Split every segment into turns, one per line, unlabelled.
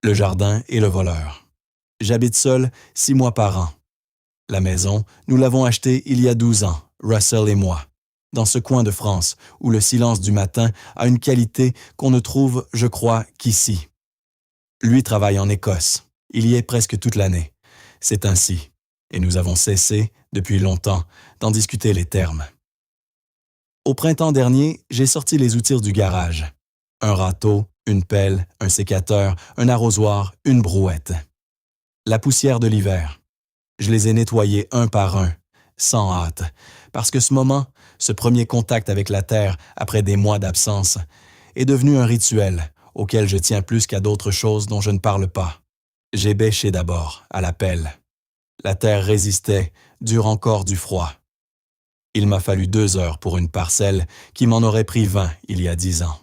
Le jardin et le voleur. J'habite seul 6 mois par an. La maison, nous l'avons achetée il y a 12 ans, Russell et moi, dans ce coin de France où le silence du matin a une qualité qu'on ne trouve, je crois, qu'ici. Lui travaille en Écosse. Il y est presque toute l'année. C'est ainsi. Et nous avons cessé, depuis longtemps, d'en discuter les termes. Au printemps dernier, j'ai sorti les outils du garage. Un râteau, une pelle, un sécateur, un arrosoir, une brouette. La poussière de l'hiver. Je les ai nettoyés un par un, sans hâte, parce que ce moment, ce premier contact avec la terre après des mois d'absence, est devenu un rituel auquel je tiens plus qu'à d'autres choses dont je ne parle pas. J'ai bêché d'abord, à la pelle. La terre résistait, dure encore du froid. Il m'a fallu 2 heures pour une parcelle qui m'en aurait pris 20 il y a 10 ans.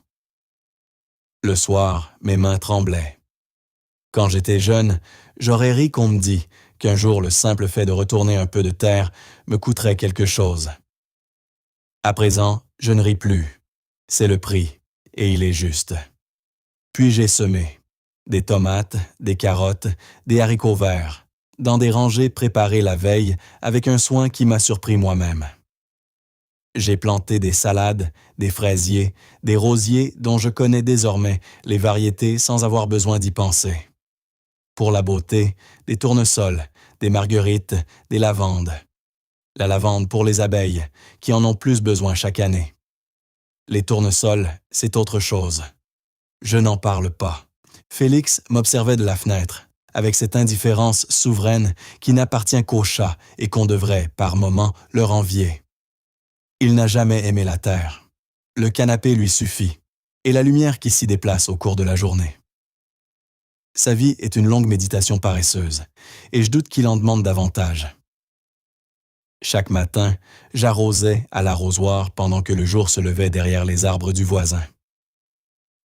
Le soir, mes mains tremblaient. Quand j'étais jeune, j'aurais ri qu'on me dise qu'un jour le simple fait de retourner un peu de terre me coûterait quelque chose. À présent, je ne ris plus. C'est le prix, et il est juste. Puis j'ai semé. Des tomates, des carottes, des haricots verts, dans des rangées préparées la veille avec un soin qui m'a surpris moi-même. J'ai planté des salades, des fraisiers, des rosiers dont je connais désormais les variétés sans avoir besoin d'y penser. Pour la beauté, des tournesols, des marguerites, des lavandes. La lavande pour les abeilles, qui en ont plus besoin chaque année. Les tournesols, c'est autre chose. Je n'en parle pas. Félix m'observait de la fenêtre, avec cette indifférence souveraine qui n'appartient qu'aux chats et qu'on devrait, par moments, leur envier. Il n'a jamais aimé la terre. Le canapé lui suffit, et la lumière qui s'y déplace au cours de la journée. Sa vie est une longue méditation paresseuse, et je doute qu'il en demande davantage. Chaque matin, j'arrosais à l'arrosoir pendant que le jour se levait derrière les arbres du voisin.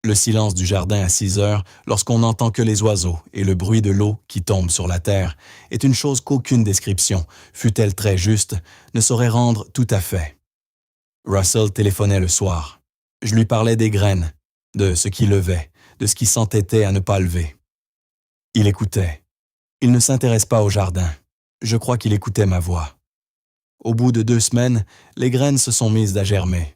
Le silence du jardin à 6 heures, lorsqu'on n'entend que les oiseaux et le bruit de l'eau qui tombe sur la terre, est une chose qu'aucune description, fût-elle très juste, ne saurait rendre tout à fait. Russell téléphonait le soir. Je lui parlais des graines, de ce qui levait, de ce qui s'entêtait à ne pas lever. Il écoutait. Il ne s'intéresse pas au jardin. Je crois qu'il écoutait ma voix. Au bout de 2 semaines, les graines se sont mises à germer.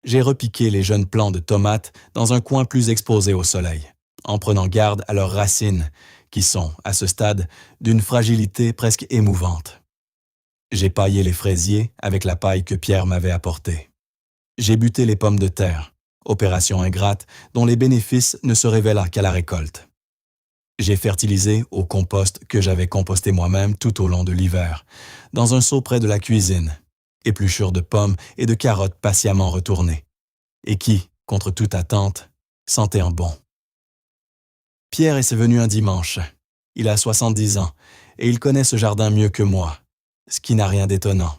J'ai repiqué les jeunes plants de tomates dans un coin plus exposé au soleil, en prenant garde à leurs racines, qui sont, à ce stade, d'une fragilité presque émouvante. J'ai paillé les fraisiers avec la paille que Pierre m'avait apportée. J'ai buté les pommes de terre, opération ingrate dont les bénéfices ne se révèlent qu'à la récolte. J'ai fertilisé au compost que j'avais composté moi-même tout au long de l'hiver, dans un seau près de la cuisine, épluchure de pommes et de carottes patiemment retournées, et qui, contre toute attente, sentait en bon. Pierre est venu un dimanche. Il a 70 ans, et il connaît ce jardin mieux que moi, ce qui n'a rien d'étonnant.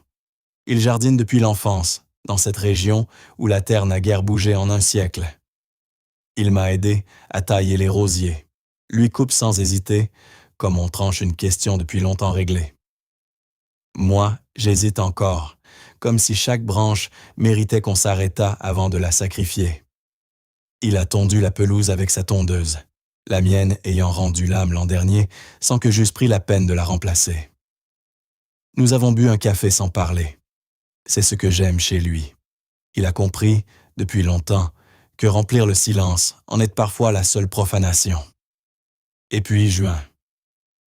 Il jardine depuis l'enfance, dans cette région où la terre n'a guère bougé en un siècle. Il m'a aidé à tailler les rosiers, lui coupe sans hésiter, comme on tranche une question depuis longtemps réglée. Moi, j'hésite encore, comme si chaque branche méritait qu'on s'arrêtât avant de la sacrifier. Il a tondu la pelouse avec sa tondeuse, la mienne ayant rendu l'âme l'an dernier sans que j'eusse pris la peine de la remplacer. Nous avons bu un café sans parler. C'est ce que j'aime chez lui. Il a compris, depuis longtemps, que remplir le silence en est parfois la seule profanation. Et puis juin.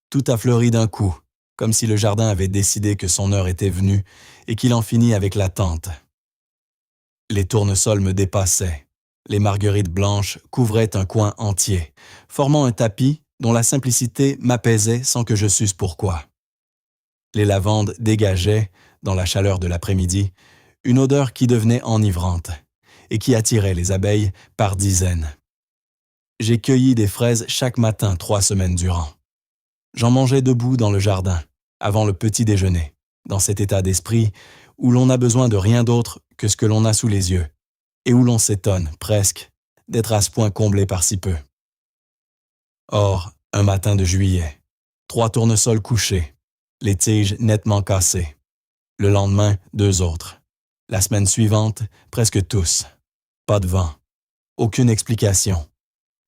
Tout a fleuri d'un coup, comme si le jardin avait décidé que son heure était venue et qu'il en finit avec l'attente. Les tournesols me dépassaient. Les marguerites blanches couvraient un coin entier, formant un tapis dont la simplicité m'apaisait sans que je susse pourquoi. Les lavandes dégageaient, dans la chaleur de l'après-midi, une odeur qui devenait enivrante et qui attirait les abeilles par dizaines. J'ai cueilli des fraises chaque matin 3 semaines durant. J'en mangeais debout dans le jardin, avant le petit déjeuner, dans cet état d'esprit où l'on n'a besoin de rien d'autre que ce que l'on a sous les yeux, et où l'on s'étonne, presque, d'être à ce point comblé par si peu. Or, un matin de juillet, 3 tournesols couchés, les tiges nettement cassées. Le lendemain, 2 autres. La semaine suivante, presque tous. Pas de vent. Aucune explication.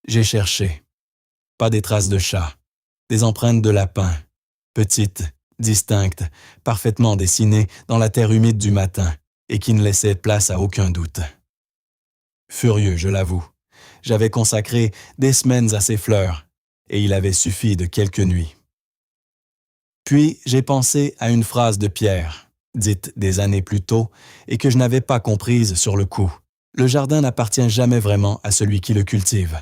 J'ai cherché. Pas des traces de chat, des empreintes de lapin, petites, distinctes, parfaitement dessinées dans la terre humide du matin et qui ne laissaient place à aucun doute. Furieux, je l'avoue, j'avais consacré des semaines à ces fleurs et il avait suffi de quelques nuits. Puis j'ai pensé à une phrase de Pierre, dite des années plus tôt et que je n'avais pas comprise sur le coup. Le jardin n'appartient jamais vraiment à celui qui le cultive.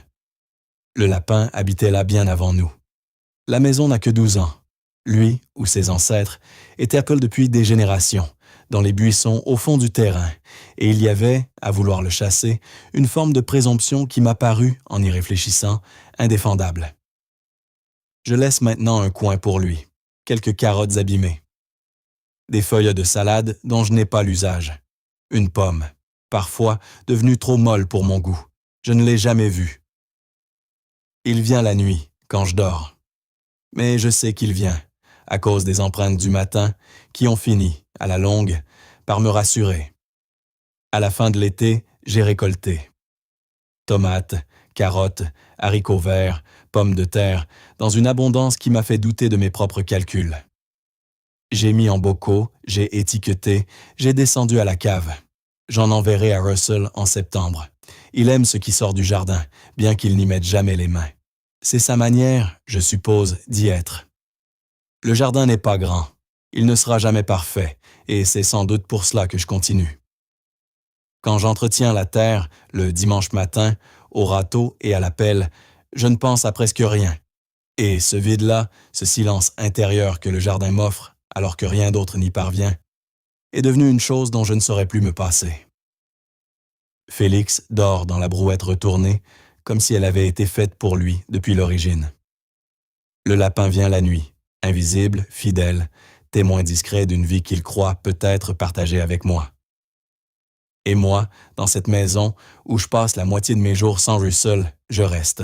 Le lapin habitait là bien avant nous. La maison n'a que 12 ans. Lui, ou ses ancêtres, étercolent depuis des générations, dans les buissons au fond du terrain, et il y avait, à vouloir le chasser, une forme de présomption qui m'a paru, en y réfléchissant, indéfendable. Je laisse maintenant un coin pour lui, quelques carottes abîmées, des feuilles de salade dont je n'ai pas l'usage, une pomme, parfois devenue trop molle pour mon goût. Je ne l'ai jamais vue. Il vient la nuit, quand je dors. Mais je sais qu'il vient, à cause des empreintes du matin, qui ont fini, à la longue, par me rassurer. À la fin de l'été, j'ai récolté. Tomates, carottes, haricots verts, pommes de terre, dans une abondance qui m'a fait douter de mes propres calculs. J'ai mis en bocaux, j'ai étiqueté, j'ai descendu à la cave. J'en enverrai à Russell en septembre. Il aime ce qui sort du jardin, bien qu'il n'y mette jamais les mains. C'est sa manière, je suppose, d'y être. Le jardin n'est pas grand. Il ne sera jamais parfait, et c'est sans doute pour cela que je continue. Quand j'entretiens la terre, le dimanche matin, au râteau et à la pelle, je ne pense à presque rien. Et ce vide-là, ce silence intérieur que le jardin m'offre, alors que rien d'autre n'y parvient, est devenu une chose dont je ne saurais plus me passer. Félix dort dans la brouette retournée, comme si elle avait été faite pour lui depuis l'origine. Le lapin vient la nuit, invisible, fidèle, témoin discret d'une vie qu'il croit peut-être partager avec moi. Et moi, dans cette maison où je passe la moitié de mes jours sans Russell, je reste.